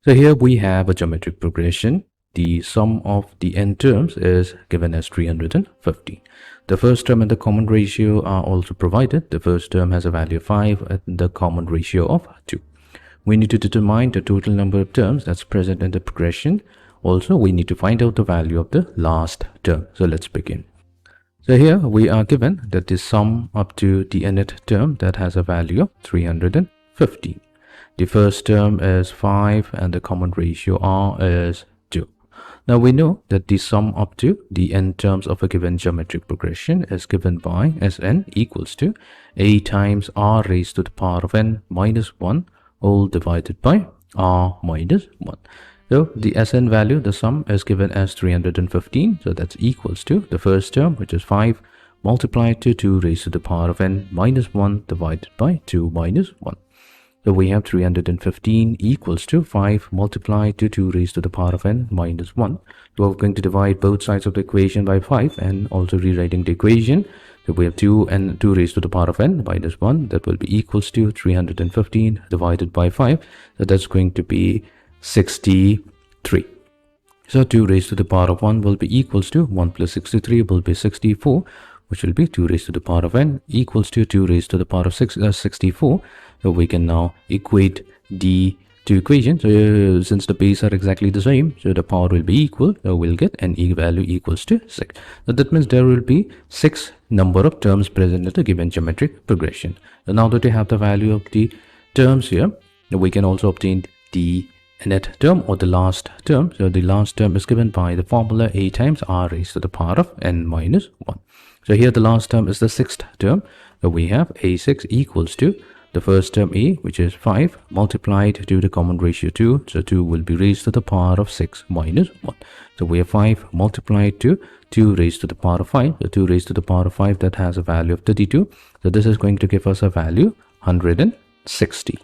So here we have a geometric progression. The sum of the n terms is given as 350. The first term and the common ratio are also provided. The first term has a value of 5 and the common ratio of 2. We need to determine the total number of terms that's present in the progression. Also, we need to find out the value of the last term. So let's begin. So here we are given that the sum up to the nth term that has a value of 350. The first term is 5 and the common ratio r is 2. Now we know that the sum up to the n terms of a given geometric progression is given by Sn equals to a times r raised to the power of n minus 1 all divided by r minus 1. So the Sn value, the sum, is given as 315. So that's equals to the first term, which is 5, multiplied to 2 raised to the power of n minus 1 divided by 2 minus 1. So we have 315 equals to 5 multiplied to 2 raised to the power of n minus 1. So we're going to divide both sides of the equation by 5 and also rewriting the equation. So we have 2 raised to the power of n minus 1. That will be equals to 315 divided by 5. So that's going to be 63. So 2 raised to the power of 1 will be equals to 1 plus 63 will be 64, which will be 2 raised to the power of n equals to 2 raised to the power of 64. So we can now equate the two equations. So since the base are exactly the same, so the power will be equal. So we'll get n value equals to 6. So that means there will be 6 number of terms present in the given geometric progression. So now that we have the value of the terms here, we can also obtain the nth term or the last term. So the last term is given by the formula a times r raised to the power of n minus 1. So here the last term is the sixth term. So we have a6 equals to the first term a, which is 5, multiplied to the common ratio 2. So 2 will be raised to the power of 6 minus 1. So we have 5 multiplied to 2 raised to the power of 5. So 2 raised to the power of 5, that has a value of 32. So this is going to give us a value 160.